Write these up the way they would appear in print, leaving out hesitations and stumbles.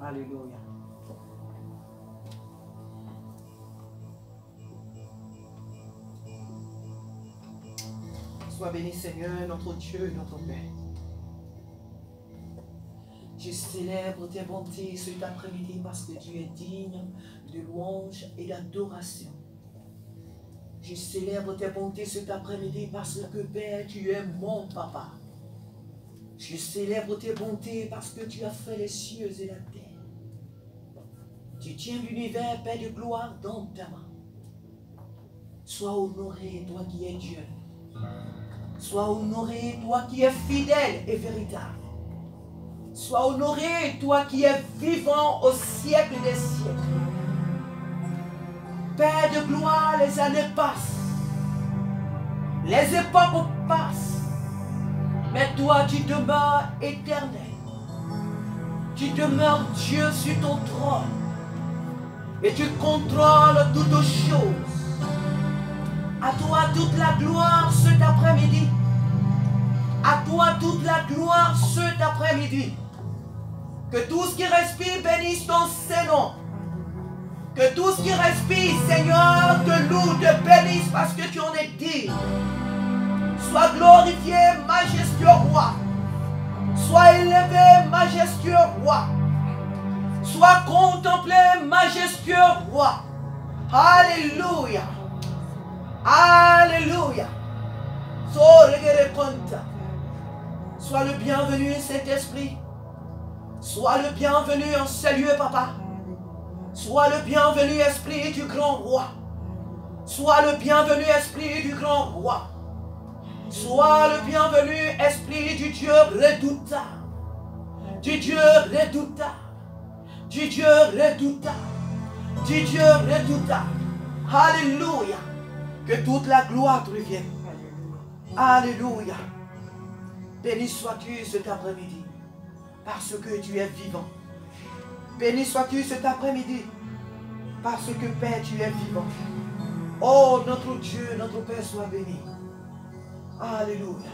Alléluia. Sois béni, Seigneur, notre Dieu et notre Père. Je célèbre tes bontés cet après-midi parce que tu es digne de louange et d'adoration. Je célèbre tes bontés cet après-midi parce que, Père, tu es mon papa. Je célèbre tes bontés parce que tu as fait les cieux et la terre. Tu tiens l'univers, Père de gloire, dans ta main. Sois honoré, toi qui es Dieu. Sois honoré, toi qui es fidèle et véritable. Sois honoré, toi qui es vivant au siècle des siècles. Père de gloire, les années passent. Les époques passent. Mais toi, tu demeures éternel. Tu demeures Dieu sur ton trône. Et tu contrôles toutes choses. À toi toute la gloire cet après-midi. À toi toute la gloire cet après-midi. Que tout ce qui respire bénisse ton Saint-Nom. Que tout ce qui respire, Seigneur, te loue, te bénisse parce que tu en es digne. Sois glorifié, majestueux roi. Sois élevé, majestueux roi. Sois contemplé, majestueux roi. Alléluia. Alléluia. Sois le bienvenu, Saint-Esprit. Sois le bienvenu en ce lieu, Papa. Sois le bienvenu, Esprit du grand roi. Sois le bienvenu, Esprit du grand roi. Sois le bienvenu, Esprit du Dieu redoutable. Du Dieu redoutable. Du Dieu redoutable. Du Dieu redoutable. Alléluia. Que toute la gloire te revienne. Alléluia. Béni sois-tu cet après-midi. Parce que tu es vivant. Béni sois-tu cet après-midi. Parce que Père, tu es vivant. Oh, notre Dieu, notre Père, soit béni. Alléluia.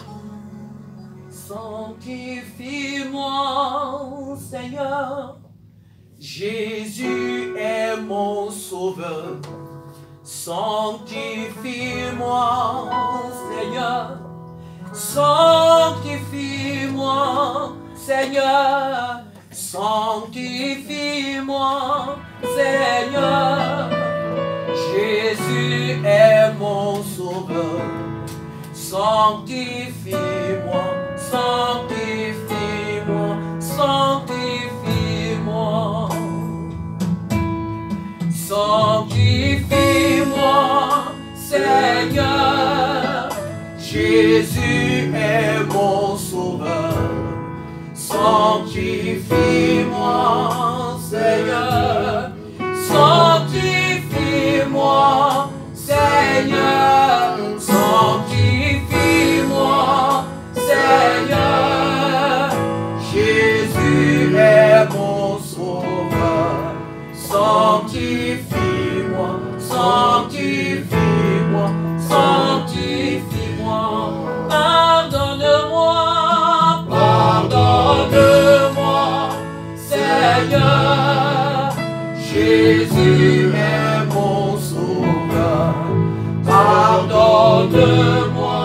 Sanctifie-moi, Seigneur. Jésus est mon sauveur. Sanctifie-moi, Seigneur. Sanctifie-moi, Seigneur. Sanctifie-moi, Seigneur. Jésus est mon sauveur. Sanctifie-moi, sanctifie-moi, sanctifie-moi. Sanctifie-moi, Seigneur. Jésus est mon sauveur. Sanctifie-moi, Seigneur. Sanctifie-moi, Seigneur. Sanctifie-moi, Seigneur. Jésus est mon sauveur. Sanctifie-moi, sanctifie-moi, sanctifie-moi. Pardonne-moi, pardonne-moi, Seigneur. Jésus est mon sauveur. Pardonne-moi,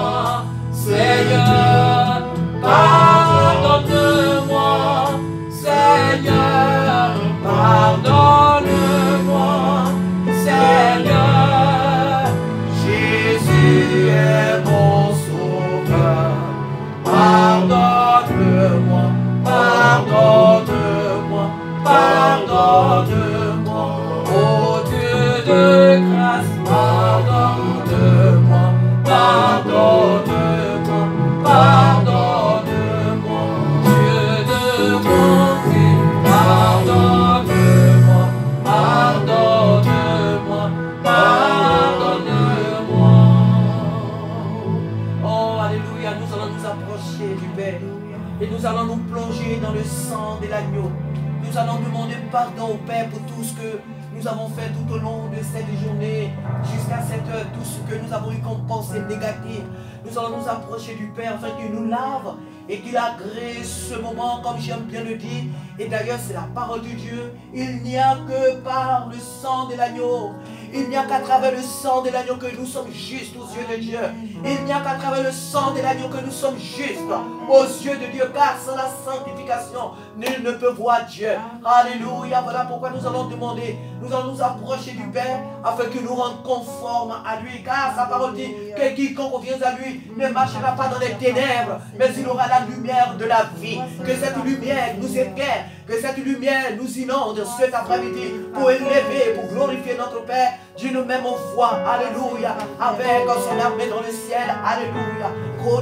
Seigneur. Pardonne-moi, Seigneur. Pardonne-moi, Seigneur. Jésus est mon sauveur. Pardonne-moi, pardonne-moi, pardonne-moi. Oh Dieu de grâce, pardonne-moi, pardonne-moi, pardonne-moi. Dieu de bonté, pardonne-moi, pardonne-moi, pardonne-moi. Oh, alléluia, nous allons nous approcher du Père et nous allons nous plonger dans le sang de l'agneau. Nous allons demander pardon au Père pour tout ce que nous avons fait tout au long de cette journée, jusqu'à cette heure, tout ce que nous avons eu comme pensée négative. Nous allons nous approcher du Père afin qu'il nous lave et qu'il agrée ce moment, comme j'aime bien le dire. Et d'ailleurs, c'est la parole de Dieu. Il n'y a que par le sang de l'agneau. Il n'y a qu'à travers le sang de l'agneau que nous sommes justes aux yeux de Dieu. Il n'y a qu'à travers le sang de l'agneau que nous sommes justes aux yeux de Dieu. Car sans la sanctification, nul ne peut voir Dieu. Alléluia. Voilà pourquoi nous allons demander, nous allons nous approcher du Père afin qu'il nous rende conformes à lui. Car sa parole dit que quiconque vient à lui ne marchera pas dans les ténèbres, mais il aura la lumière de la vie. Que cette lumière nous éclaire, que cette lumière nous inonde cet après-midi pour élever, pour glorifier notre Père d'une même foi. Alléluia. Avec son armée dans le ciel. Alléluia. Père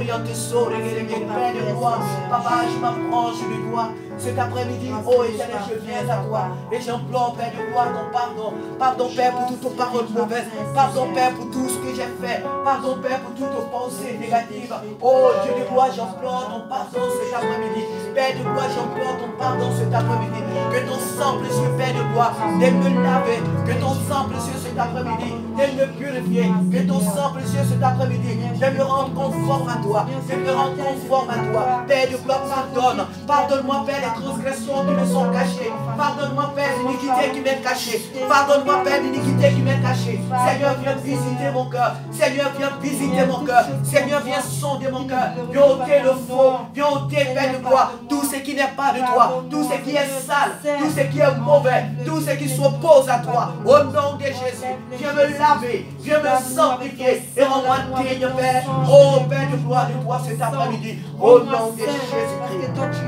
de gloire, Papa, je m'approche de toi cet après-midi. Oh Éternel, je viens à toi et j'implore, Père de gloire, ton pardon. Pardon, Père, pour toutes tes paroles mauvaises. Pardon, Père, pour tout ce que j'ai fait. Pardon, Père, pour toutes tes pensées négatives. Oh Dieu de gloire, j'implore ton pardon cet après-midi. Père de gloire, j'implore ton pardon cet après-midi. Que ton sang précieux, Père de gloire, vienne me laver. Que ton sang précieux cet après-midi vienne me purifier. Que ton sang précieux cet après-midi vienne me rendre conforme à toi. Vienne me rendre conforme à toi. Père de gloire, pardonne. Pardonne-moi, Père, les transgressions qui me sont cachées. Pardonne-moi, Père, l'iniquité qui m'est cachée. Pardonne-moi, Père, l'iniquité qui m'est cachée. Seigneur, viens visiter mon cœur. Seigneur, viens visiter mon cœur. Seigneur, viens sonder mon cœur. Viens ôter le faux. Viens ôter, Père de gloire, tout ce qui n'est pas de toi. Tout ce qui est sale. Tout ce qui est mauvais. Tout ce qui s'oppose à toi. Au nom de Jésus, viens me laver. Viens me sanctifier. Et rends-moi digne, Père. Oh, Père de gloire de toi cet après-midi. Au nom de Jésus-Christ.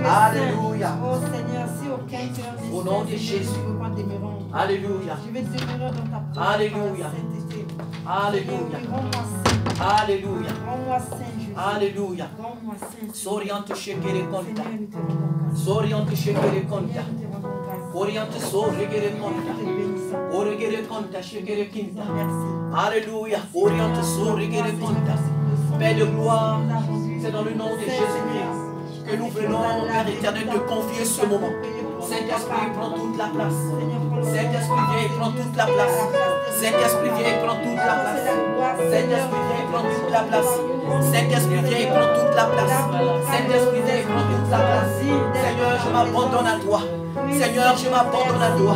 Alléluia. Oh Seigneur, si aucun cœur au nom de Jésus. Alléluia. Je vais demeurer dans ta présence. Alléluia. Alléluia. Alléluia. Rends-moi saint, Jésus. Alléluia. Rends-moi saint. Soriante shekere konta. Seigneur, nous te rendons grâce. Soriante shekere konta. Seigneur, nous te rendons grâce. Oriente sorregere konta. Nous te bénissons. Oregere konta shekere kinta. Merci. Alléluia. Oriente sorregere konta. Père de gloire, c'est dans le nom de Jésus-Christ que nous venons, Père éternel, te confier ce moment. Saint-Esprit, prend toute la place. Saint-Esprit, viens, prend toute la place. Saint-Esprit, viens, prend toute la place. Saint-Esprit, viens, prend toute la place. Saint-Esprit, viens, prend toute la place. Saint-Esprit, viens, prend toute la place. Seigneur, je m'abandonne à toi. Seigneur, je m'abandonne à toi.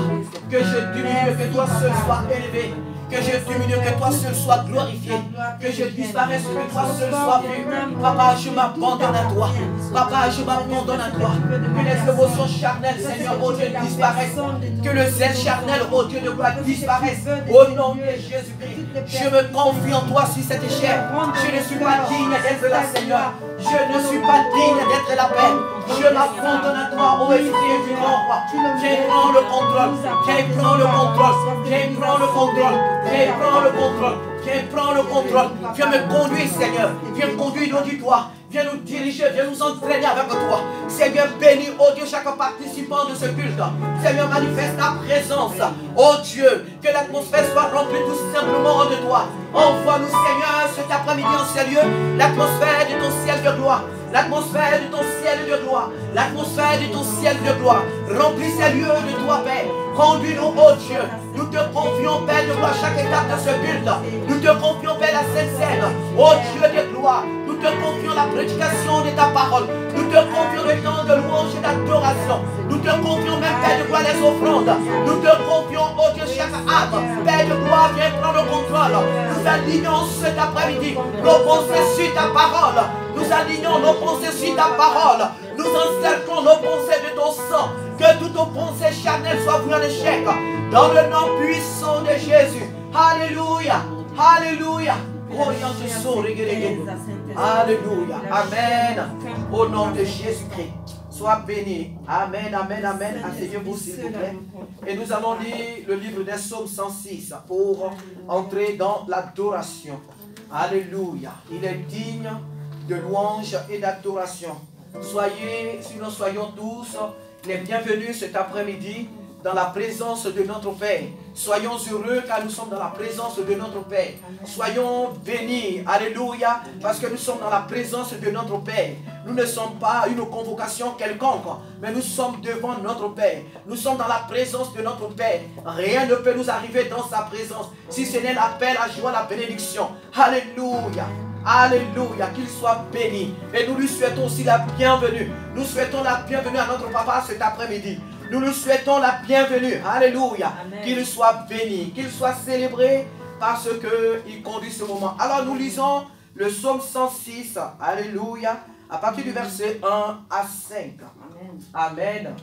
Que je diminue, que toi seul sois élevé. Que je diminue, que toi seul sois glorifié. Que je disparaisse, que toi seul sois vu. Papa, je m'abandonne à toi. Papa, je m'abandonne à toi. Que les émotions charnelles, Seigneur, oh Dieu, disparaissent. Que le zèle charnel, oh Dieu de gloire, disparaisse. Au nom de Jésus-Christ. Je me confie en toi sur cette échelle. Je ne suis pas digne d'être là, Seigneur. Je ne suis pas digne d'être la paix. Je m'abandonne à toi, ô Esprit du grand roi. Viens prendre le contrôle. Viens prendre le contrôle. Viens prendre le contrôle. Viens prendre le contrôle. Viens prendre le contrôle. Viens me conduire, Seigneur. Viens me conduire l'auditoire. Viens nous diriger, viens nous entraîner avec toi. Seigneur, bénis, oh Dieu, chaque participant de ce culte. Seigneur, manifeste ta présence. Oh Dieu, que l'atmosphère soit remplie tout simplement de toi. Envoie-nous, Seigneur, cet après-midi en ce lieu, l'atmosphère de ton ciel de gloire. L'atmosphère de ton ciel de gloire. L'atmosphère de ton ciel de gloire. Remplis ces lieux de toi, Père. Conduis-nous, oh Dieu. Nous te confions, Père de gloire, chaque étape de ce culte. Nous te confions, Père, la Sainte Seine. Oh Dieu de gloire. Nous te confions la prédication de ta parole. Nous te confions le temps de louange et d'adoration. Nous te confions même, Père de gloire, les offrandes. Nous te confions, oh Dieu, chaque âme. Père de gloire, viens prendre le contrôle. Nous alignons cet après-midi nos pensées sur ta parole. Nous alignons nos pensées sur ta parole. Nous encerclons nos pensées de ton sang. Que toutes nos pensées charnelles soient vues en échec. Dans le nom puissant de Jésus. Alléluia. Alléluia. Alléluia. Amen. Au nom de Jésus-Christ. Sois béni. Amen, amen, amen. Asseyez-vous s'il vous plaît. Et nous allons lire le livre des Psaumes 106 pour entrer dans l'adoration. Alléluia. Il est digne de louange et d'adoration. Soyons tous les bienvenus cet après-midi dans la présence de notre Père. Soyons heureux car nous sommes dans la présence de notre Père. Soyons bénis, alléluia, parce que nous sommes dans la présence de notre Père. Nous ne sommes pas une convocation quelconque, mais nous sommes devant notre Père. Nous sommes dans la présence de notre Père. Rien ne peut nous arriver dans sa présence, si ce n'est l'appel, la joie, la bénédiction. Alléluia. Alléluia, qu'il soit béni. Et nous lui souhaitons aussi la bienvenue. Nous souhaitons la bienvenue à notre papa cet après-midi. Nous lui souhaitons la bienvenue. Alléluia. Qu'il soit béni, qu'il soit célébré parce qu'il conduit ce moment. Alors nous lisons le psaume 106. Alléluia. À partir du verset 1 à 5. Amen.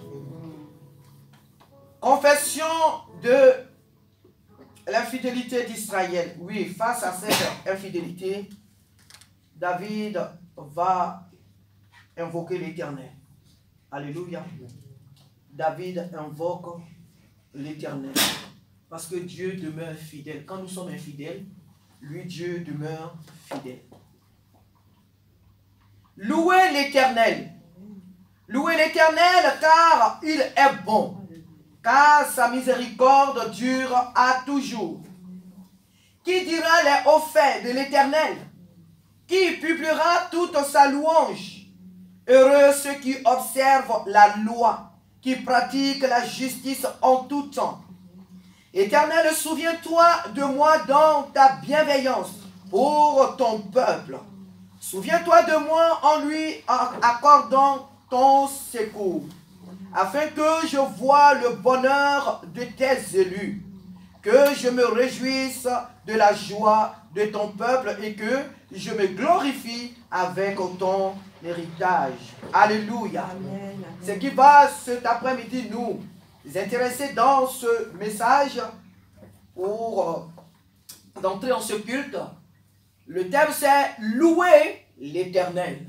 Confession de l'infidélité d'Israël. Oui, face à cette infidélité, David va invoquer l'Éternel. Alléluia. David invoque l'Éternel. Parce que Dieu demeure fidèle. Quand nous sommes infidèles, lui, Dieu demeure fidèle. Louez l'Éternel. Louez l'Éternel car il est bon. Car sa miséricorde dure à toujours. Qui dira les hauts faits de l'Éternel? Qui publiera toute sa louange? Heureux ceux qui observent la loi, qui pratiquent la justice en tout temps. Éternel, souviens-toi de moi dans ta bienveillance pour ton peuple. Souviens-toi de moi en lui accordant ton secours, afin que je voie le bonheur de tes élus, que je me réjouisse de la joie de ton peuple et que je me glorifie avec ton héritage. Alléluia. Ce qui va cet après-midi nous intéresser dans ce message pour d'entrer en ce culte. Le thème c'est louer l'Éternel.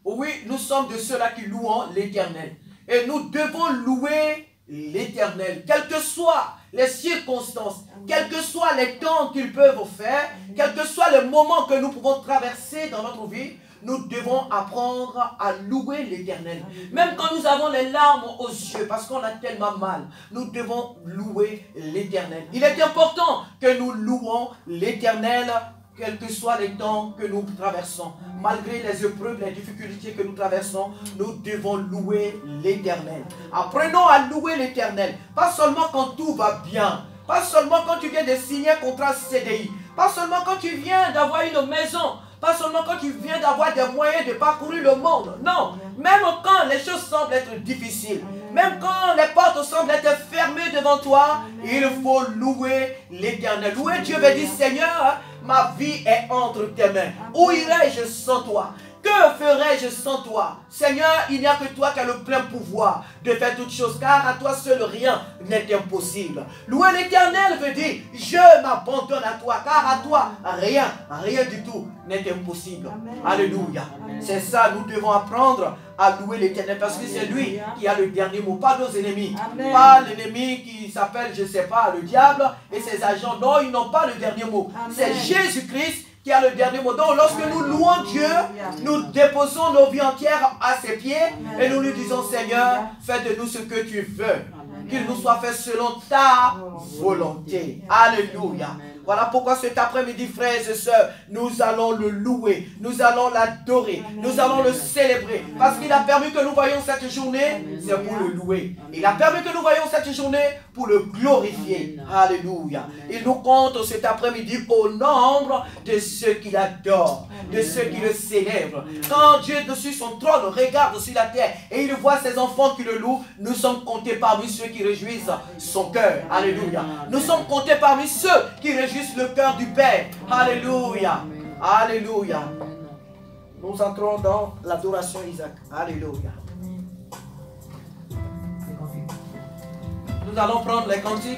Oui, nous sommes de ceux-là qui louons l'Éternel. Et nous devons louer l'Éternel, quelles que soient les circonstances, quels que soient les temps qu'ils peuvent faire, quels que soient les moments que nous pouvons traverser dans notre vie, nous devons apprendre à louer l'Éternel. Même quand nous avons les larmes aux yeux, parce qu'on a tellement mal, nous devons louer l'Éternel. Il est important que nous louons l'Éternel, quels que soient les temps que nous traversons. Malgré les épreuves, les difficultés que nous traversons, nous devons louer l'Éternel. Apprenons à louer l'Éternel. Pas seulement quand tout va bien. Pas seulement quand tu viens de signer un contrat CDI. Pas seulement quand tu viens d'avoir une maison. Pas seulement quand tu viens d'avoir des moyens de parcourir le monde. Non. Même quand les choses semblent être difficiles. Même quand les portes semblent être fermées devant toi, il faut louer l'Éternel. Louer Dieu veut dire, Seigneur, ma vie est entre tes mains. Où irai-je sans toi? Que ferai-je sans toi? Seigneur, il n'y a que toi qui as le plein pouvoir de faire toutes choses, car à toi seul rien n'est impossible. Louer l'Éternel veut dire, je m'abandonne à toi, car à toi rien du tout n'est impossible. Amen. Alléluia. C'est ça, nous devons apprendre à louer l'Éternel, parce que c'est lui qui a le dernier mot, pas nos ennemis. Amen. Pas l'ennemi qui s'appelle, je ne sais pas, le diable et ses agents. Non, ils n'ont pas le dernier mot. C'est Jésus-Christ qui a le dernier mot. Donc lorsque nous louons Dieu, nous déposons nos vies entières à ses pieds et nous lui disons, Seigneur, fais de nous ce que tu veux. Qu'il nous soit fait selon ta volonté. Alléluia. Voilà pourquoi cet après-midi, frères et sœurs, nous allons le louer, nous allons l'adorer, nous allons le célébrer. Parce qu'il a permis que nous voyions cette journée, c'est pour le louer. Il a permis que nous voyions cette journée pour le glorifier. Alléluia. Il nous compte cet après-midi au nombre de ceux qui l'adorent, de ceux qui le célèbrent. Quand Dieu dessus son trône regarde sur la terre et il voit ses enfants qui le louent, nous sommes comptés parmi ceux qui réjouissent son cœur. Alléluia. Nous sommes comptés parmi ceux qui réjouissent le cœur du Père. Alléluia. Alléluia. Nous entrons dans l'adoration Isaac. Alléluia. Nous allons prendre les cantiques,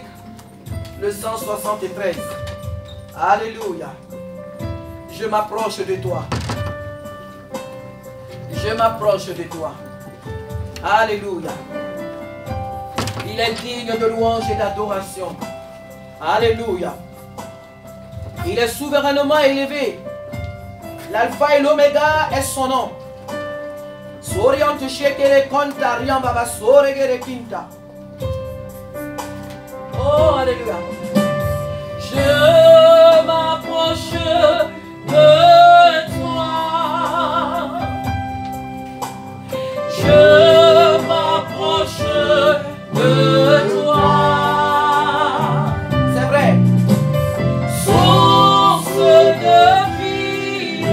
le 173. Alléluia. Je m'approche de toi. Je m'approche de toi. Alléluia. Il est digne de louange et d'adoration. Alléluia. Il est souverainement élevé. L'alpha et l'oméga est son nom. Soriante shekere konta riambaba soregere kinta. Oh, alléluia. Je m'approche de toi. Je m'approche de toi. C'est vrai. Source de vie.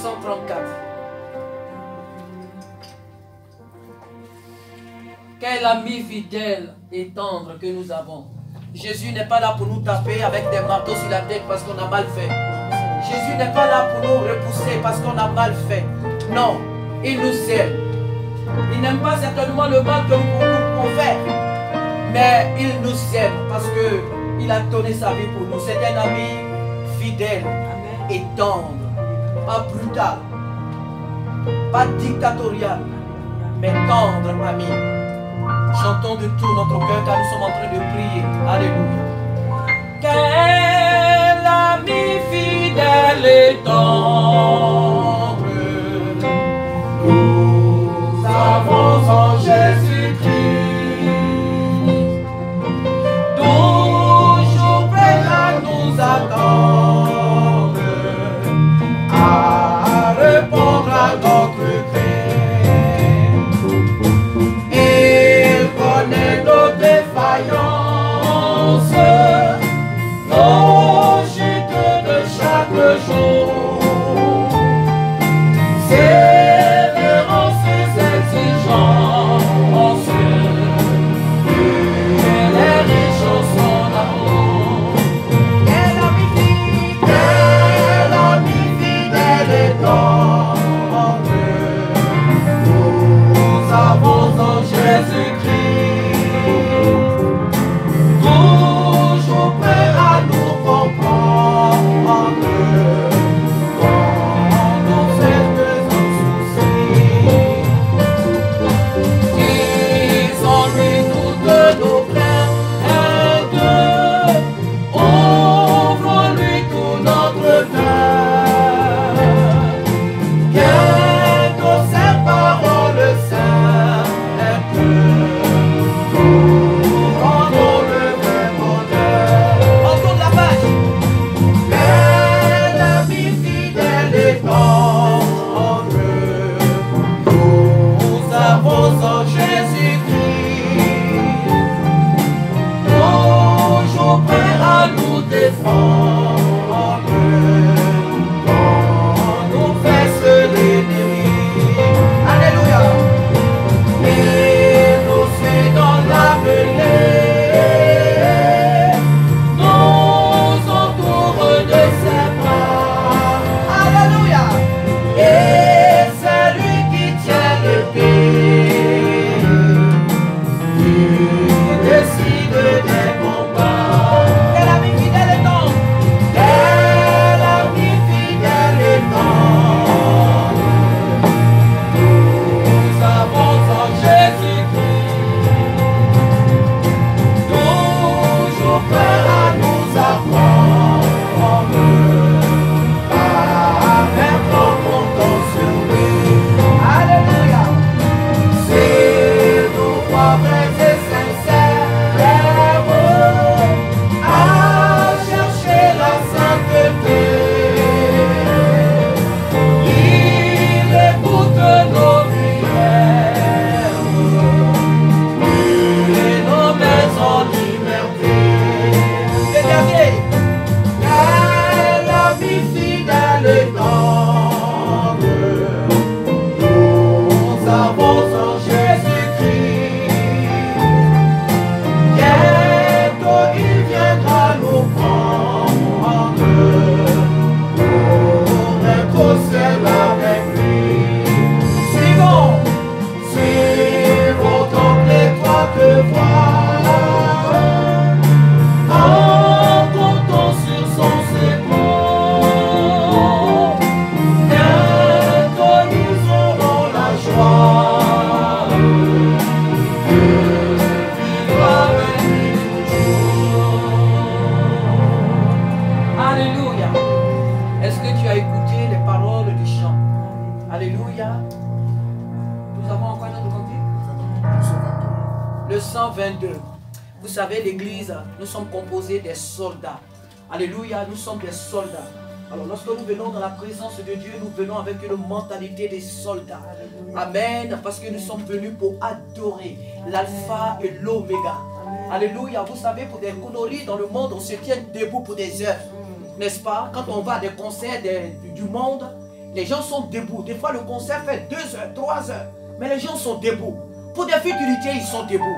234. Quel ami fidèle et tendre que nous avons. Jésus n'est pas là pour nous taper avec des marteaux sur la tête parce qu'on a mal fait. Jésus n'est pas là pour nous repousser parce qu'on a mal fait. Non, il nous aime. Il n'aime pas certainement le mal que nous pouvons faire. Mais il nous aime parce qu'il a donné sa vie pour nous. C'est un ami fidèle et tendre. Pas brutal. Pas dictatorial. Mais tendre ami. Chantons de tout notre cœur car nous sommes en train de prier. Alléluia. Quel ami fidèle et tendre nous avons en Jésus-Christ, toujours prêt à nous attendre, à répondre à notre cri. Il connaît nos défaillances, nos chutes de chaque jour. Sévérance et exigences, elle est riche en son amour. Quel ami fidèle et tendre nous avons en Jésus-Christ, toujours prêt à nous comprendre quand nous faisons soucis. Disons-lui toutes nos plaintes, ouvrons-lui tout notre cœur, que ses paroles saintes nous rendront le vrai bonheur. Encore la page. Quel ami fidèle et tendre nous avons en Jésus-Christ, toujours prêt à nous défendre quand nous faisons l'ennemi. Alléluia. Il nous suit dans la mêlée, nous entoure de ses bras. Alléluia. Et c'est lui qui tient le pays, qui décide des combats. Quel ami fidèle et tendre. Quel ami fidèle et tendre nous avons en Jésus-Christ, toujours prêt à nous apprendre, à mettre en compte sur lui. Alléluia. Si nous croix vrais et sincères, à chercher la sainteté, il écoute nos prières et nos mains en liberté. Le dernier. Quel ami fidèle et tendre nous avons en Jésus-Christ, bientôt il viendra nous prendre pour être au ciel avec lui. Suivons donc l'étroite voie, en comptant sur son secours. Bientôt ils auront la joie de vivre avec lui toujours. Alléluia. Est-ce que tu as écouté les paroles du chant? Alléluia. Nous avons encore un autre cantique? Le 122. Vous savez, l'église, nous sommes composés des soldats. Alléluia, nous sommes des soldats. Alors lorsque nous venons dans la présence de Dieu, nous venons avec une mentalité des soldats. Amen. Parce que nous sommes venus pour adorer l'alpha et l'oméga. Alléluia. Vous savez, pour des conneries dans le monde, on se tient debout pour des heures. N'est-ce pas? Quand on va à des concerts du monde, Les gens sont debout. Des fois, le concert fait 2 heures, 3 heures. Mais les gens sont debout. Pour des futilités, ils sont debout.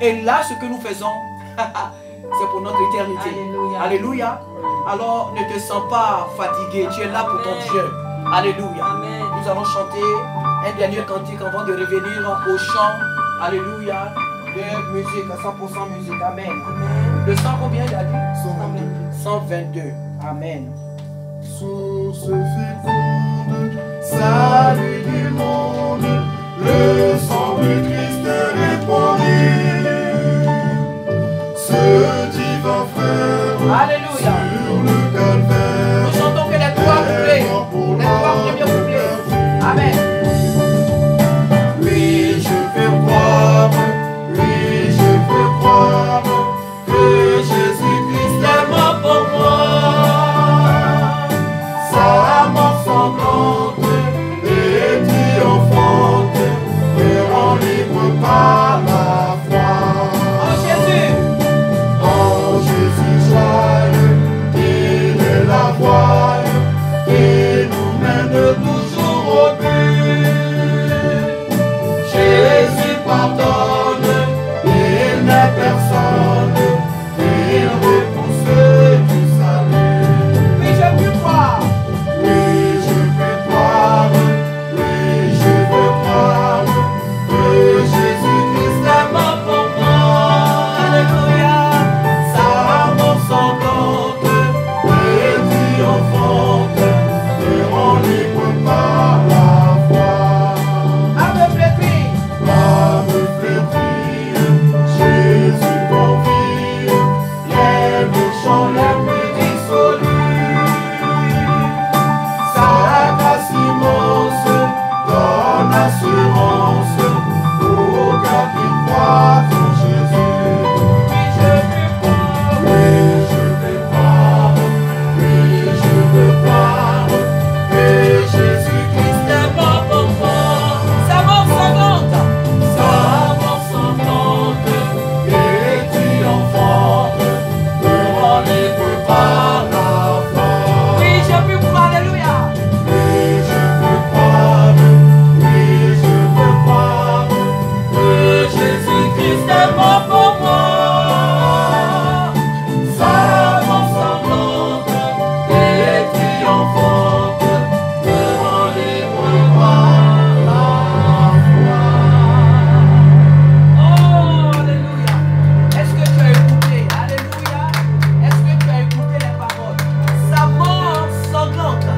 Et là, ce que nous faisons, c'est pour notre éternité. Alléluia. Alléluia. Alors, ne te sens pas fatigué. Tu es là pour ton Dieu. Alléluia. Amen. Nous allons chanter un dernier cantique avant de revenir au chant. Alléluia. De musique, à 100% musique. Amen. Amen. Le 100 combien il a dit? 122. 122. Amen. Source féconde, salut du monde, le sang du Christ répandit. Ce divin frère, Alléluia. sur le calvaire, Nous chantons que les 3 couplets. Les 3 premiers couplets. Amen. oui, je veux croire, oui, je veux croire que Jésus-Christ est mort pour moi. Sa mort sanglante et triomphante me rend libre par la foi. En Jésus. En Jésus joyeux, il est la voie qui nous mène toujours au but. Jésus pardonne, il n'est personne, il repousse du salut. Oui, je peux croire. Oui, je veux croire, oui, je veux croire que Jésus-Christ est mort pour moi. Alléluia. Sa mort sanglante et triomphante me rend libre par la foi. Ave flétrie. Âme flétrie, Jésus convie les méchants les plus dissolus. Sa grâce immense donne assurance au cœur qui croit en Jésus. Oui, je peux croire. Oui, je veux croire que Jésus-Christ est mort pour moi. Sa mort sanglante. Sa mort sanglante et triomphante me rend libre par la foi. Oui, je peux croire. Alléluia. Oui, je veux croire, oui, je veux croire que Jésus-Christ est mort pour moi. Sa mort sanglante et triomphante me rend libre par la Oh, alléluia. Est-ce que tu as écouté? Alléluia. Est-ce que tu as écouté les paroles? Sa mort sanglante.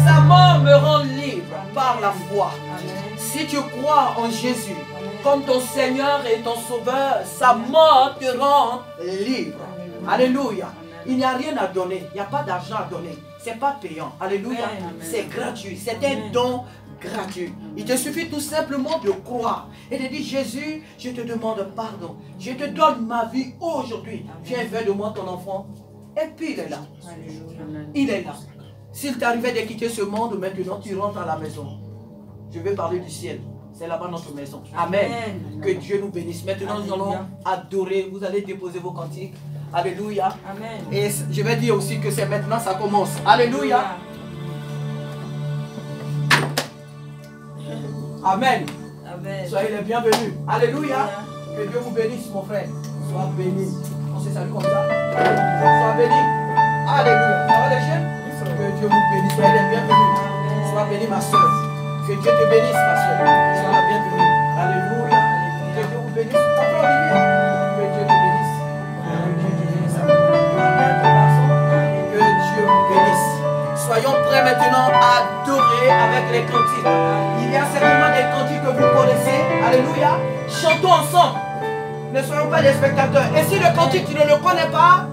Sa mort me rend libre par la foi. Amen. Si tu crois en Jésus comme ton Seigneur et ton Sauveur, sa mort te rend libre. Alléluia. Il n'y a rien à donner. Il n'y a pas d'argent à donner. Ce n'est pas payant. Alléluia. Amen. C'est gratuit. C'est un Amen. don gratuit. Il te suffit tout simplement de croire et de dire: Jésus, je te demande pardon. Je te donne ma vie aujourd'hui. Viens faire de moi ton enfant. Et puis il est là. Alléluia. Il est là. S'il t'arrivait de quitter ce monde, maintenant tu rentres à la maison. Je vais parler du ciel. C'est là-bas notre maison. Amen. Amen. Que Dieu nous bénisse. Maintenant nous allons Alléluia. adorer. Vous allez déposer vos cantiques. Alléluia. Amen. Et je vais dire aussi que c'est maintenant ça commence. Alléluia. Amen. Amen. Soyez les bienvenus. Alléluia. Que Dieu vous bénisse, mon frère. Sois béni. On se salue comme ça. Sois béni. Alléluia. Ça va les chiens? Que Dieu vous bénisse. Soyez les bienvenus. Sois béni, ma soeur. Que Dieu te bénisse, ma soeur. Sois la bienvenue. Alléluia. Que Dieu vous bénisse. Papa Olivier. Que Dieu te bénisse. Que Dieu te bénisse. Amen, ton garçon. Que Dieu vous bénisse. Soyons prêts maintenant à adorer avec les cantiques. Il y a certainement des cantiques que vous connaissez. Alléluia. Chantons ensemble. Ne soyons pas des spectateurs. Et si le cantique tu ne le connais pas,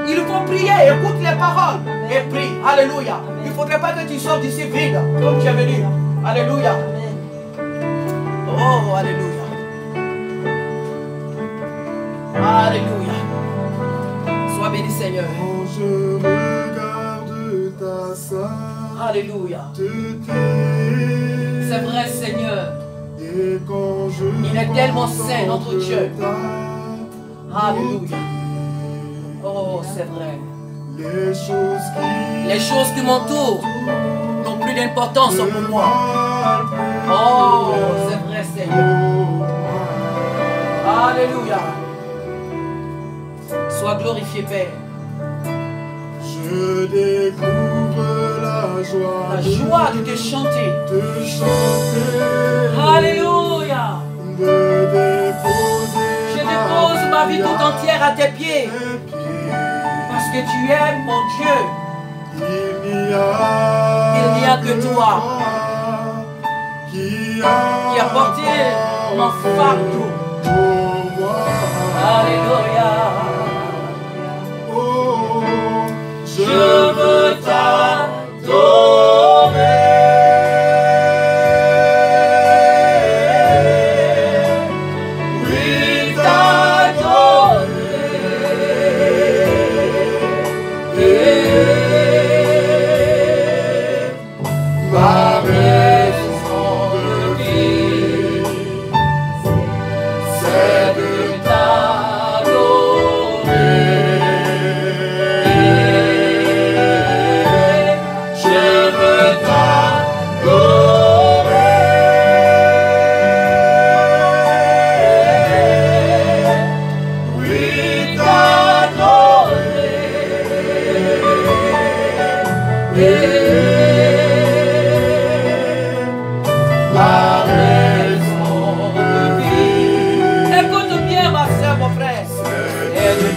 il faut prier. Écoute les paroles et prie. Alléluia. Il ne faudrait pas que tu sortes d'ici vide comme tu es venu. Alléluia. Oh, alléluia. Alléluia. Sois béni, Seigneur. Quand je regarde ta Alléluia. sainteté, C'est vrai, Seigneur. et quand je Il est tellement saint, notre Dieu. contemple Alléluia. Oh, c'est vrai. les choses Les choses qui m'entourent n'ont plus d'importance pour moi. Oh, c'est vrai, Seigneur. Alléluia. Sois glorifié, Père. Je découvre La joie de te chanter. de chanter, Alléluia. de déposer Je dépose ma vie tout entière à tes pieds. tes pieds. Parce que tu es mon Dieu. Il n'y a que toi qui a porté mon fardeau. pour moi. Alléluia. Oh, Je veux oui, ma raison de vie, c'est de je veux oui, ma raison de vie. Écoute bien, ma soeur, mon frère. Et de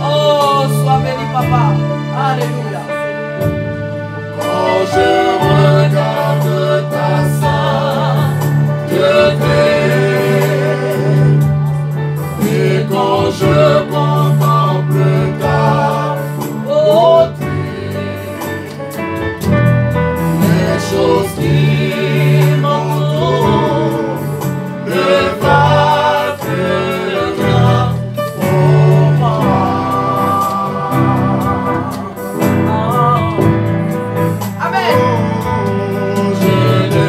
oh, sois béni, papa. Alléluia. Quand je regarde ta sainteté et quand je contemple ta beauté, les choses qui m'entourent ne valent que rien pour moi. Amen. Je ne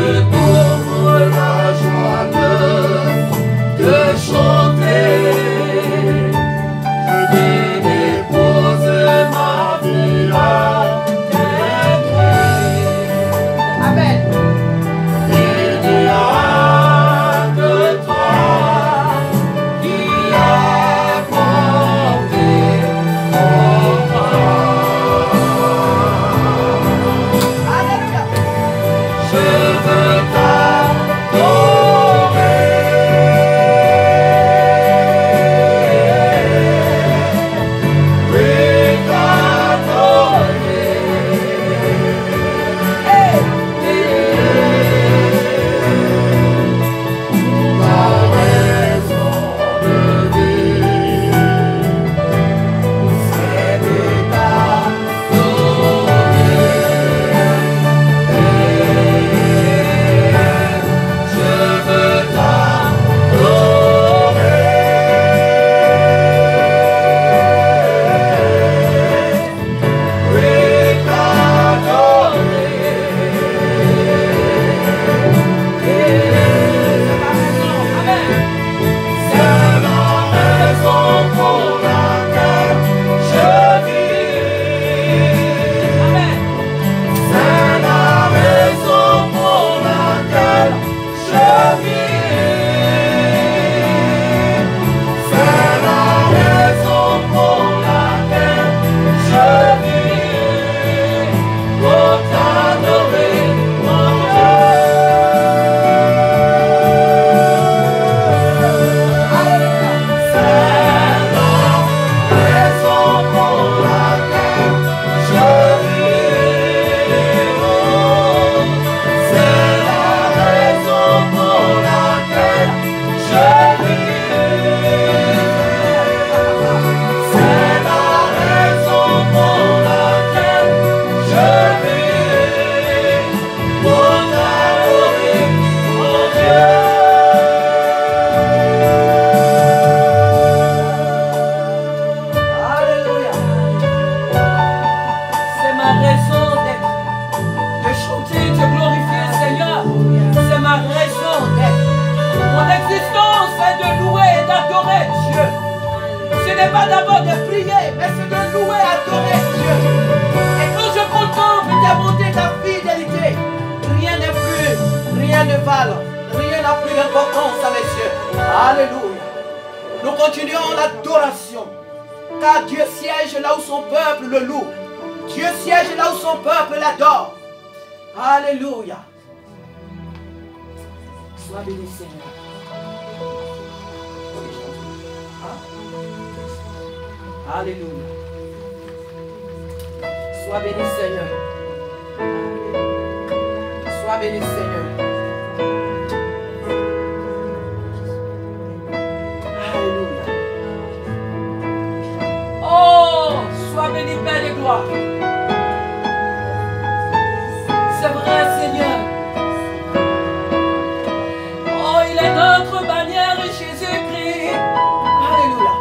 n'est pas d'abord de prier, mais c'est de louer, adorer Dieu. Et quand je contemple ta bonté, ta fidélité, rien n'est plus, rien ne valent, rien n'a plus d'importance à mes yeux. Alléluia. Nous continuons l'adoration, car Dieu siège là où son peuple le loue. Dieu siège là où son peuple l'adore. Alléluia. Sois béni, Seigneur. Alléluia. Sois béni, Seigneur. Sois béni, Seigneur. Alléluia. Oh, sois béni, Père de gloire. C'est vrai, Seigneur. Oh, il est notre bannière, Jésus-Christ. Alléluia.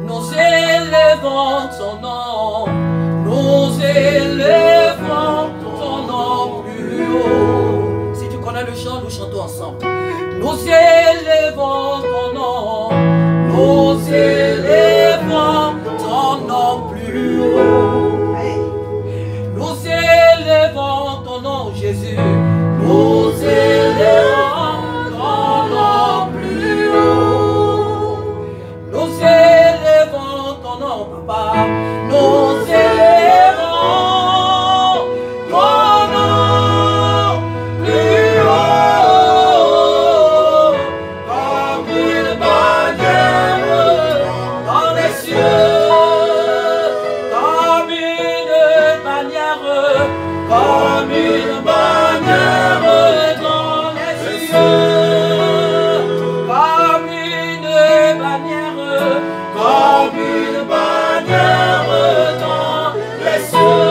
Nous élevons ton nom. Nous élevons ton nom plus haut. Si tu connais le chant, nous chantons ensemble. Nous élevons ton nom. Nous élevons ton nom plus haut. Nous élevons ton nom, Jésus. Nous élevons ton nom plus haut. Nous élevons ton nom, Papa. Nous élevons ton nom plus haut. Comme une bannière dans les cieux. Comme une bannière. Comme une bannière dans les cieux. Comme une bannière. Comme une bannière dans les cieux.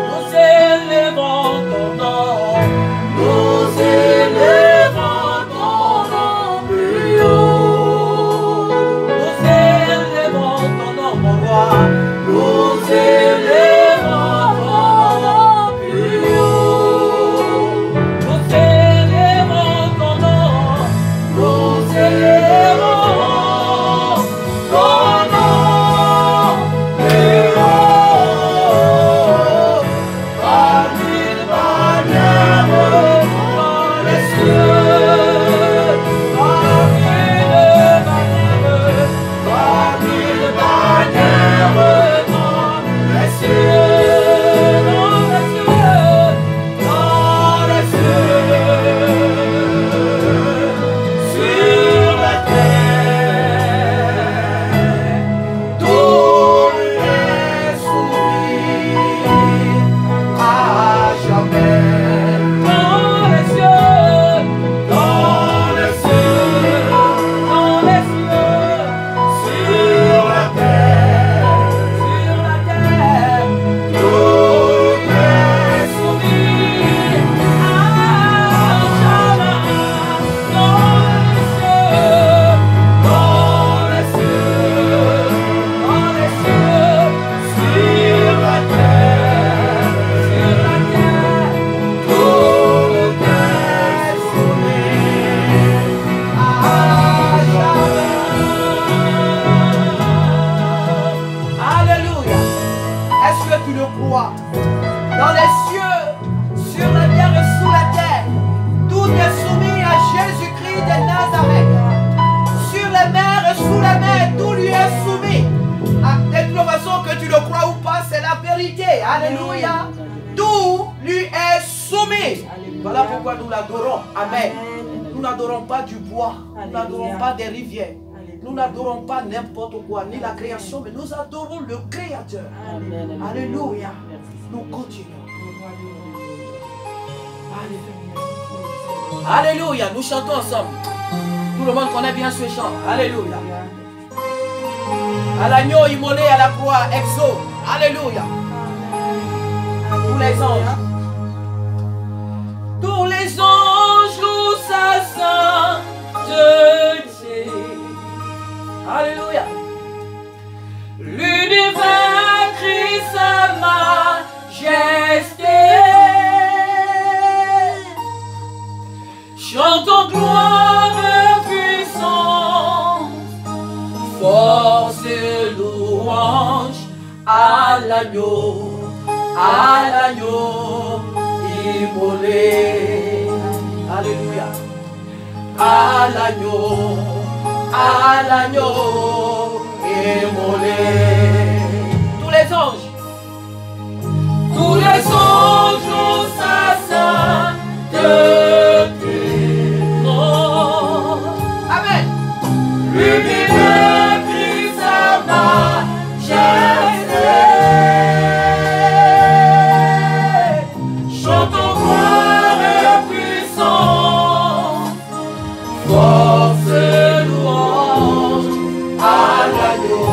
Nous élevons ton nom. Nous élevons ton nom plus haut. Nous élevons ton nom, mon roi. Nous élevons ton nom plus haut. Nous élevons ton nom. Nous élevons ton nom plus haut. Comme une bannière dans les cieux. Comme une bannière. Comme une bannière dans les cieux. Dans les cieux. Dans les cieux. Sur la terre. Tout est soumis à jamais. Dans les cieux. Dans les cieux. Dans les cieux. Sur la terre. Sur la terre. Tout est soumis à jamais. Dans les cieux. Dans les cieux. Dans les cieux. Sur la terre. Sur la terre. Tout est soumis à jamais. Alléluia. Est-ce que tu le crois? Dans les cieux, sur la terre et sous la terre, tout est soumis à Jésus-Christ de Nazareth. Sur les mers et sous la mer, tout lui est soumis. De toute façon, que tu le crois ou pas, c'est la vérité. Alléluia. Tout lui est soumis. Voilà pourquoi nous l'adorons. Amen. Nous n'adorons pas du bois, nous n'adorons pas des rivières, nous n'adorons pas n'importe quoi, ni la création, mais nous adorons le Créateur. Alléluia. Nous continuons. Alléluia. Alléluia. Nous chantons ensemble. Tout le monde connaît bien ce chant. Alléluia. À l'agneau immolé à la croix, exo. Alléluia. Tous les anges. Tous les anges louent sa sainteté. Alléluia. L'univers crie sa majesté. Chantons gloire et puissance à l'agneau immolé. Alléluia. À l'agneau immolé. Tous les anges sa sainteté. Amen. L'univers Christ sa majesté. Chantons gloire et puissance, force et louange à l'agneau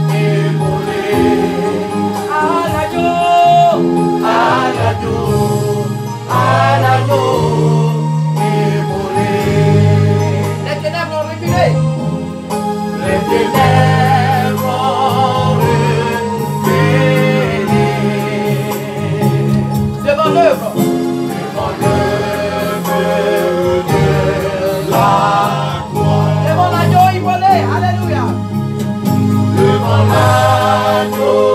immolé. À l'agneau immolé. Les ténèbres ont reculé. Les ténèbres ont reculé. Devant l'œuvre de la gloire. Devant l'agneau immolé. Alléluia. Devant l'agneau.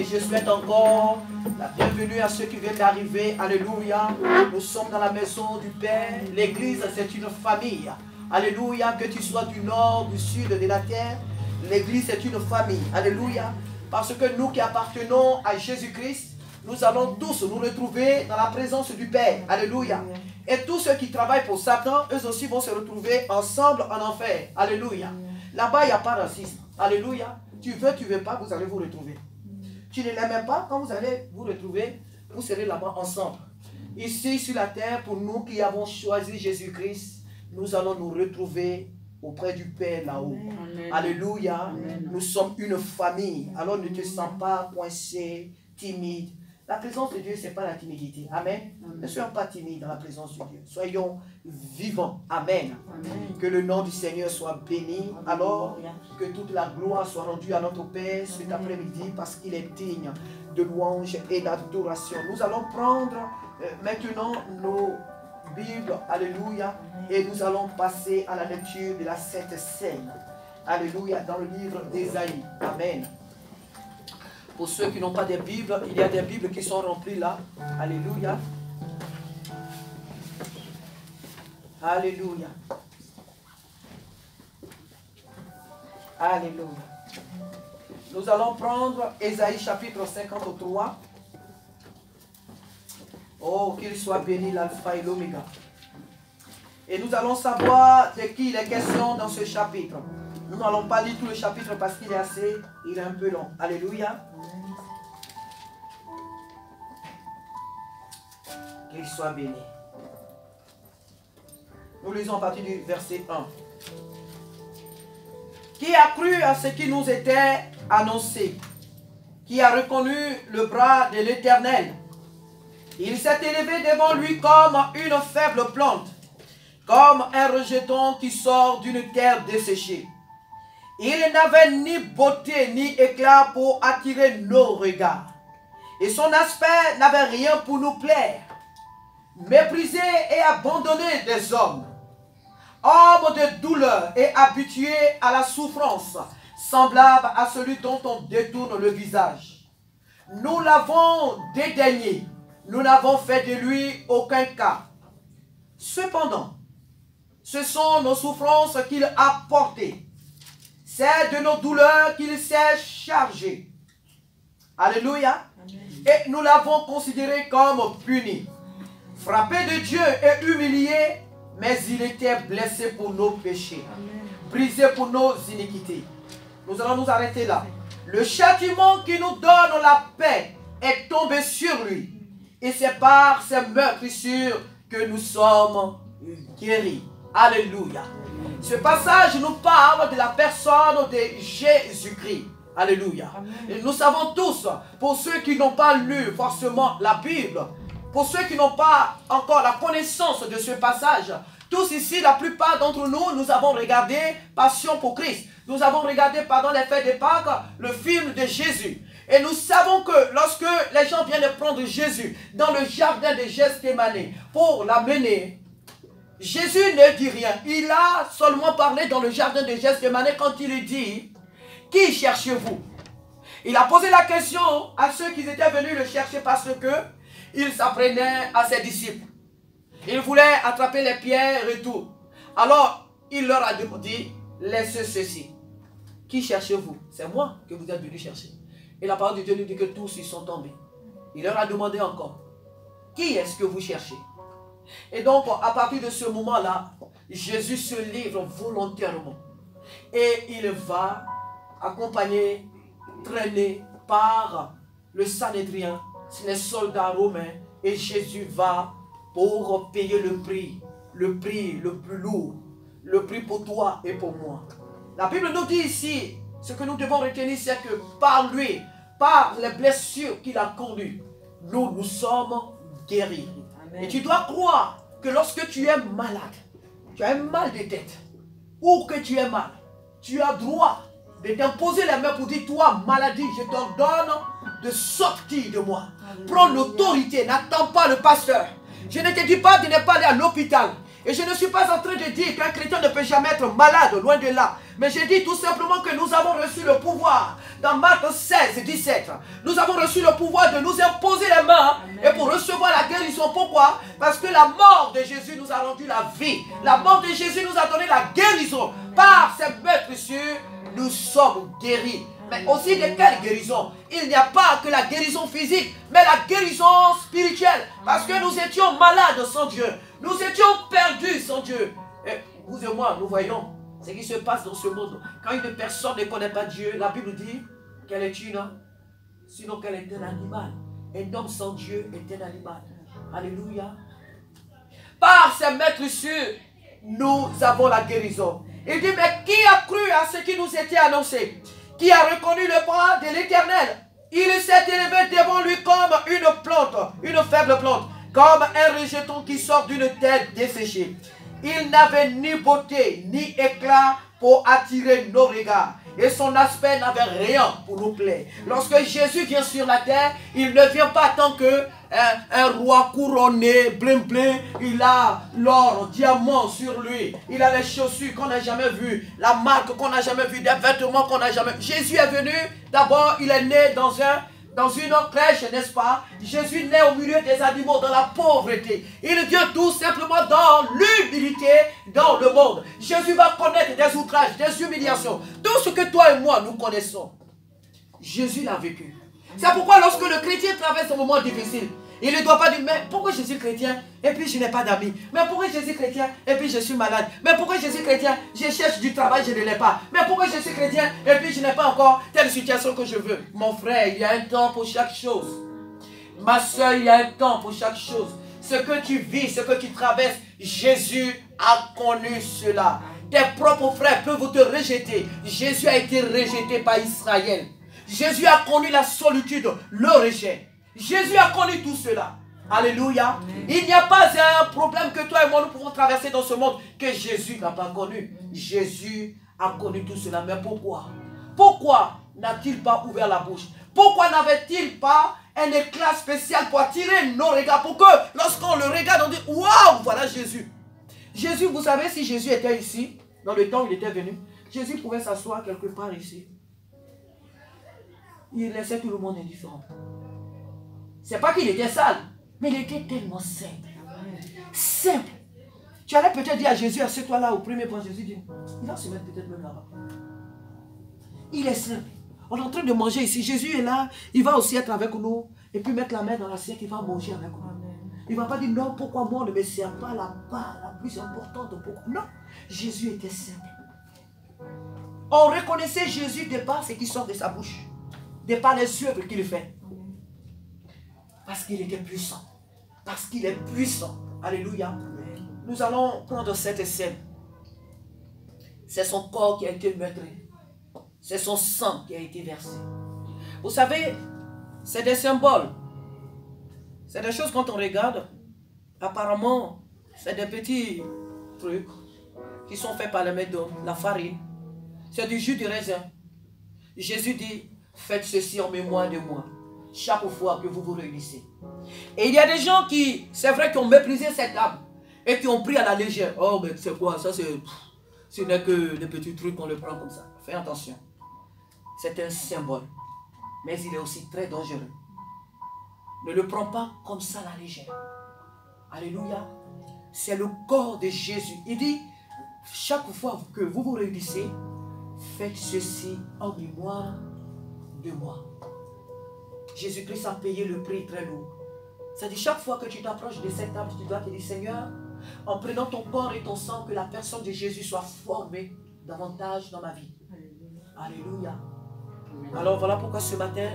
Je souhaite encore la bienvenue à ceux qui viennent d'arriver. Alléluia. Nous sommes dans la maison du Père. L'église, c'est une famille. Alléluia. Que tu sois du nord, du sud, de la terre. L'église, c'est une famille. Alléluia. Parce que nous qui appartenons à Jésus-Christ, nous allons tous nous retrouver dans la présence du Père. Alléluia. Et tous ceux qui travaillent pour Satan, eux aussi vont se retrouver ensemble en enfer. Alléluia. Là-bas, il n'y a pas de racisme. Alléluia. Tu veux pas, vous allez vous retrouver. Tu ne l'aimes même pas, quand vous allez vous retrouver, vous serez là-bas ensemble. Ici, sur la terre, pour nous qui avons choisi Jésus-Christ, nous allons nous retrouver auprès du Père là-haut. Alléluia. Amen. Nous sommes une famille. Alors ne te sens pas coincé, timide. La présence de Dieu, ce n'est pas la timidité. Amen. Amen. Ne soyons pas timides dans la présence de Dieu. Soyons vivants. Amen. Amen. Que le nom du Seigneur soit béni. Alors que toute la gloire soit rendue à notre Père cet après-midi parce qu'il est digne de louange et d'adoration. Nous allons prendre maintenant nos Bibles. Alléluia. Et nous allons passer à la lecture de la Sainte Seine. Alléluia. Dans le livre d'Ésaïe. Amen. Pour ceux qui n'ont pas de Bible, il y a des Bibles qui sont remplies là. Alléluia. Alléluia. Alléluia. Nous allons prendre Ésaïe chapitre 53. Oh, qu'il soit béni l'alpha et l'oméga. Et nous allons savoir de qui il est question dans ce chapitre. Nous n'allons pas lire tout le chapitre parce qu'il est un peu long. Alléluia. Qu'il soit béni. Nous lisons à partir du verset 1. Qui a cru à ce qui nous était annoncé? Qui a reconnu le bras de l'Éternel? Il s'est élevé devant lui comme une faible plante, comme un rejeton qui sort d'une terre desséchée. Il n'avait ni beauté ni éclat pour attirer nos regards, et son aspect n'avait rien pour nous plaire. Méprisé et abandonné des hommes, homme de douleur et habitué à la souffrance, semblable à celui dont on détourne le visage. Nous l'avons dédaigné, nous n'avons fait de lui aucun cas. Cependant, ce sont nos souffrances qu'il a portées, c'est de nos douleurs qu'il s'est chargé. Alléluia. Et nous l'avons considéré comme puni, frappé de Dieu et humilié, mais il était blessé pour nos péchés, brisé pour nos iniquités. Nous allons nous arrêter là. Le châtiment qui nous donne la paix est tombé sur lui, et c'est par ses meurtrissures que nous sommes guéris. Alléluia. Ce passage nous parle de la personne de Jésus-Christ. Alléluia. Et nous savons tous, pour ceux qui n'ont pas lu forcément la Bible, pour ceux qui n'ont pas encore la connaissance de ce passage, tous ici, la plupart d'entre nous, nous avons regardé Passion pour Christ. Nous avons regardé pendant les fêtes de Pâques le film de Jésus. Et nous savons que lorsque les gens viennent prendre Jésus dans le jardin de Gethsémani pour l'amener, Jésus ne dit rien. Il a seulement parlé dans le jardin de Gethsémani quand il dit: qui cherchez-vous? Il a posé la question à ceux qui étaient venus le chercher parce que il s'apprenait à ses disciples. Il voulait attraper les pierres et tout. Alors, il leur a dit: laissez ceci. Qui cherchez-vous? C'est moi que vous êtes venus chercher. Et la parole de Dieu nous dit que tous ils sont tombés. Il leur a demandé encore: qui est-ce que vous cherchez? Et donc, à partir de ce moment-là, Jésus se livre volontairement. Et il va accompagné, traîné par le Sanhédrin, les soldats romains. Et Jésus va pour payer le prix le plus lourd, le prix pour toi et pour moi. La Bible nous dit ici, ce que nous devons retenir, c'est que par lui, par les blessures qu'il a connues, nous sommes guéris. Amen. Et tu dois croire que lorsque tu es malade, tu as un mal de tête, ou que tu es mal, tu as droit de t'imposer les mains pour dire: toi, maladie, je t'ordonne de sortir de moi. Amen. Prends l'autorité, n'attends pas le pasteur. Je ne te dis pas de ne pas aller à l'hôpital. Et je ne suis pas en train de dire qu'un chrétien ne peut jamais être malade, loin de là. Mais je dis tout simplement que nous avons reçu le pouvoir. Dans Marc 16, 17, nous avons reçu le pouvoir de nous imposer les mains. Amen. Et pour recevoir la guérison. Pourquoi? Parce que la mort de Jésus nous a rendu la vie. La mort de Jésus nous a donné la guérison. Amen. Par ses meurtrissures, nous sommes guéris. Mais aussi de quelle guérison? Il n'y a pas que la guérison physique, mais la guérison spirituelle. Parce que nous étions malades sans Dieu. Nous étions perdus sans Dieu. Et vous et moi, nous voyons ce qui se passe dans ce monde. Quand une personne ne connaît pas Dieu, la Bible dit qu'elle est une, sinon qu'elle est un animal. Un homme sans Dieu est un animal. Alléluia. Par ses meurtrissures, nous avons la guérison. Il dit: mais qui a cru à ce qui nous était annoncé? Qui a reconnu le bras de l'Éternel? Il s'est élevé devant lui comme une plante, une faible plante, comme un rejeton qui sort d'une terre desséchée. Il n'avait ni beauté ni éclat pour attirer nos regards, et son aspect n'avait rien pour nous plaire. Lorsque Jésus vient sur la terre, il ne vient pas tant que un roi couronné, bling bling. Il a l'or, diamant sur lui. Il a les chaussures qu'on n'a jamais vues, la marque qu'on n'a jamais vue, des vêtements qu'on n'a jamais vus. Jésus est venu, d'abord il est né dans une crèche, n'est-ce pas? Jésus naît au milieu des animaux, dans la pauvreté. Il vient tout simplement dans l'humilité dans le monde. Jésus va connaître des outrages, des humiliations. Tout ce que toi et moi nous connaissons, Jésus l'a vécu. C'est pourquoi lorsque le chrétien traverse un moment difficile, il ne doit pas dire, mais pourquoi je suis chrétien et puis je n'ai pas d'amis? Mais pourquoi je suis chrétien et puis je suis malade? Mais pourquoi je suis chrétien, je cherche du travail, je ne l'ai pas? Mais pourquoi je suis chrétien et puis je n'ai pas encore telle situation que je veux? Mon frère, il y a un temps pour chaque chose. Ma soeur, il y a un temps pour chaque chose. Ce que tu vis, ce que tu traverses, Jésus a connu cela. Tes propres frères peuvent te rejeter. Jésus a été rejeté par Israël. Jésus a connu la solitude, le rejet. Jésus a connu tout cela. Alléluia. Il n'y a pas un problème que toi et moi nous pouvons traverser dans ce monde que Jésus n'a pas connu. Jésus a connu tout cela. Mais pourquoi? Pourquoi n'a-t-il pas ouvert la bouche? Pourquoi n'avait-il pas un éclat spécial pour attirer nos regards? Pour que lorsqu'on le regarde, on dit waouh, voilà Jésus. Jésus, vous savez, si Jésus était ici, dans le temps où il était venu, Jésus pouvait s'asseoir quelque part ici. Il laissait tout le monde indifférent. C'est pas qu'il était sale, mais il était tellement simple. Simple. Tu allais peut-être dire à Jésus, assieds-toi là au premier point. Jésus dit, il va se mettre peut-être même là-bas. Il est simple. On est en train de manger ici. Jésus est là. Il va aussi être avec nous. Et puis mettre la main dans l'assiette. Il va manger avec nous. Il ne va pas dire non, pourquoi moi on ne me sert pas la part la plus importante. Pourquoi? Non. Jésus était simple. On reconnaissait Jésus de par ce qui sort de sa bouche. De par les œuvres qu'il fait. Parce qu'il était puissant. Parce qu'il est puissant. Alléluia. Nous allons prendre cette scène. C'est son corps qui a été meurtri. C'est son sang qui a été versé. Vous savez, c'est des symboles. C'est des choses quand on regarde. Apparemment, c'est des petits trucs qui sont faits par les mains d'hommes. La farine. C'est du jus de raisin. Jésus dit, faites ceci en mémoire de moi. Chaque fois que vous vous réunissez. Et il y a des gens qui, c'est vrai, qui ont méprisé cette âme. Et qui ont pris à la légère. Oh, mais c'est quoi? Ça, ce n'est que des petits trucs qu'on le prend comme ça. Fais attention. C'est un symbole. Mais il est aussi très dangereux. Ne le prends pas comme ça à la légère. Alléluia. C'est le corps de Jésus. Il dit, chaque fois que vous vous réunissez, faites ceci en mémoire de moi. Jésus-Christ a payé le prix très lourd. C'est-à-dire, chaque fois que tu t'approches de cette table, tu dois te dire, Seigneur, en prenant ton corps et ton sang, que la personne de Jésus soit formée davantage dans ma vie. Alléluia. Alors voilà pourquoi ce matin,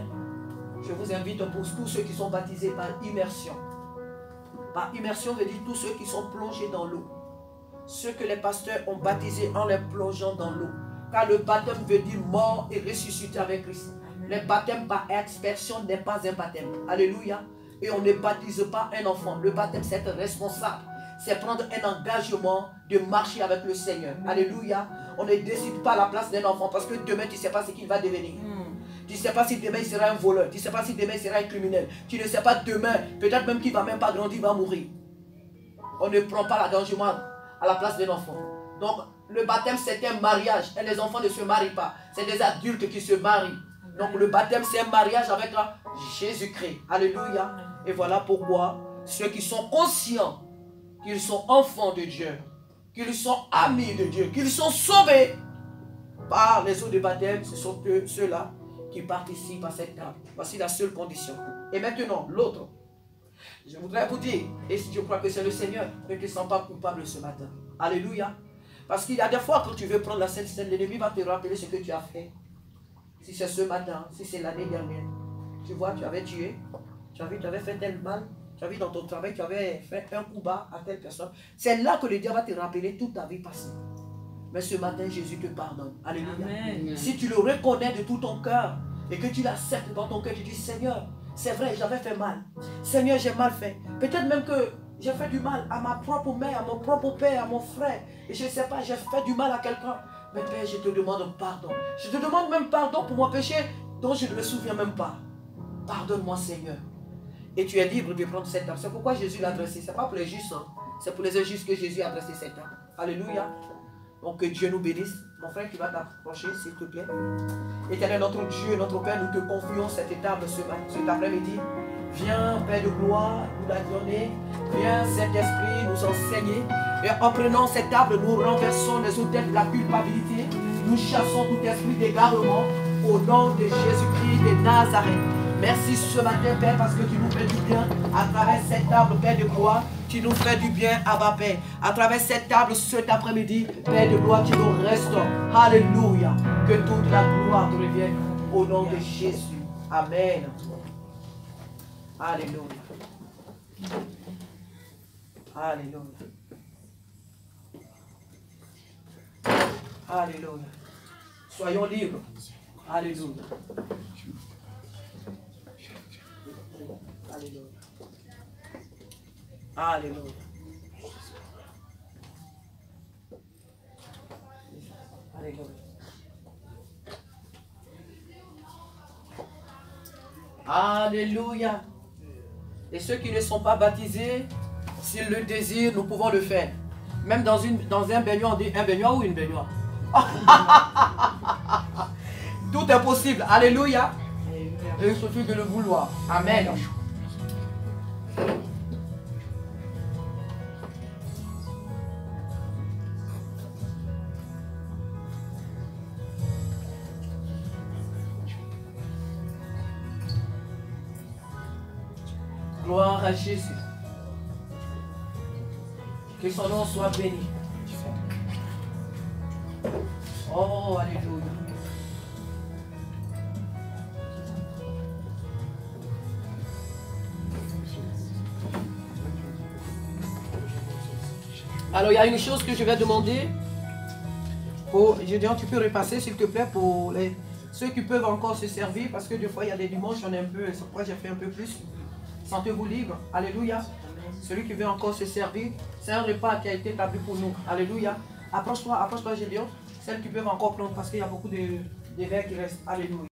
je vous invite pour tous ceux qui sont baptisés par immersion. Par immersion veut dire tous ceux qui sont plongés dans l'eau. Ceux que les pasteurs ont baptisés en les plongeant dans l'eau. Car le baptême veut dire mort et ressuscité avec Christ. Le baptême par expersion n'est pas un baptême. Alléluia. Et on ne baptise pas un enfant. Le baptême, c'est être responsable. C'est prendre un engagement de marcher avec le Seigneur. Alléluia. On ne décide pas à la place d'un enfant parce que demain, tu ne sais pas ce qu'il va devenir. Tu ne sais pas si demain, il sera un voleur. Tu ne sais pas si demain, il sera un criminel. Tu ne sais pas demain, peut-être même qu'il ne va même pas grandir, il va mourir. On ne prend pas l'engagement à la place d'un enfant. Donc, le baptême, c'est un mariage. Et les enfants ne se marient pas. C'est des adultes qui se marient. Donc, le baptême, c'est un mariage avec Jésus-Christ. Alléluia. Et voilà pourquoi ceux qui sont conscients qu'ils sont enfants de Dieu, qu'ils sont amis de Dieu, qu'ils sont sauvés par les eaux de baptême, ce sont ceux-là qui participent à cette table. Voici la seule condition. Et maintenant, l'autre. Je voudrais vous dire, et je crois que c'est le Seigneur, ne te sens pas coupable ce matin. Alléluia. Parce qu'il y a des fois, quand tu veux prendre la Sainte Seine, l'ennemi va te rappeler ce que tu as fait. Si c'est ce matin, si c'est l'année dernière. Tu vois, tu avais tué, tu avais fait tel mal, tu as vu dans ton travail, tu avais fait un coup bas à telle personne. C'est là que le diable va te rappeler toute ta vie passée. Mais ce matin, Jésus te pardonne. Alléluia. Amen. Si tu le reconnais de tout ton cœur et que tu l'acceptes dans ton cœur, tu dis, Seigneur, c'est vrai, j'avais fait mal. Seigneur, j'ai mal fait. Peut-être même que j'ai fait du mal à ma propre mère, à mon propre père, à mon frère. Et je ne sais pas, j'ai fait du mal à quelqu'un. Mais Père, je te demande pardon. Je te demande même pardon pour mon péché dont je ne me souviens même pas. Pardonne-moi, Seigneur. Et tu es libre de prendre cette table. C'est pourquoi Jésus l'a adressé. Ce n'est pas pour les justes. Hein. C'est pour les injustes que Jésus a adressé cette table. Alléluia. Donc que Dieu nous bénisse. Mon frère, tu vas t'approcher, s'il te plaît. Éternel, notre Dieu, notre Père, nous te confions cette table cet après-midi. Viens, Père de gloire, nous la donner. Viens, Saint-Esprit, nous enseigner. Et en prenant cette table, nous renversons les odeurs de la culpabilité. Nous chassons tout esprit d'égarement au nom de Jésus-Christ de Nazareth. Merci ce matin, Père, parce que tu nous fais du bien à travers cette table, Père de gloire. Tu nous fais du bien, Abba Père. À travers cette table, cet après-midi, Père de gloire, tu nous restaures. Alléluia. Que toute la gloire te revienne au nom de Jésus. Amen. Alléluia. Alléluia. Alléluia. Soyons libres. Alléluia. Alléluia. Alléluia. Alléluia. Alléluia. Et ceux qui ne sont pas baptisés, s'ils le désirent, nous pouvons le faire. Même dans un baignoire, on dit un baignoire ou une baignoire. Tout est possible. Alléluia. Il suffit de le vouloir. Amen. Gloire à Jésus. Que son nom soit béni. Oh, alléluia. Alors, il y a une chose que je vais demander. Tu peux repasser, s'il te plaît, pour ceux qui peuvent encore se servir, parce que des fois, il y a des dimanches, on est un peu, c'est pourquoi j'ai fait un peu plus. Sentez-vous libre. Alléluia. Celui qui veut encore se servir, c'est un repas qui a été établi pour nous. Alléluia. Approche-toi, Gédéon. Celles qui peuvent encore prendre, parce qu'il y a beaucoup de verres qui restent. Alléluia.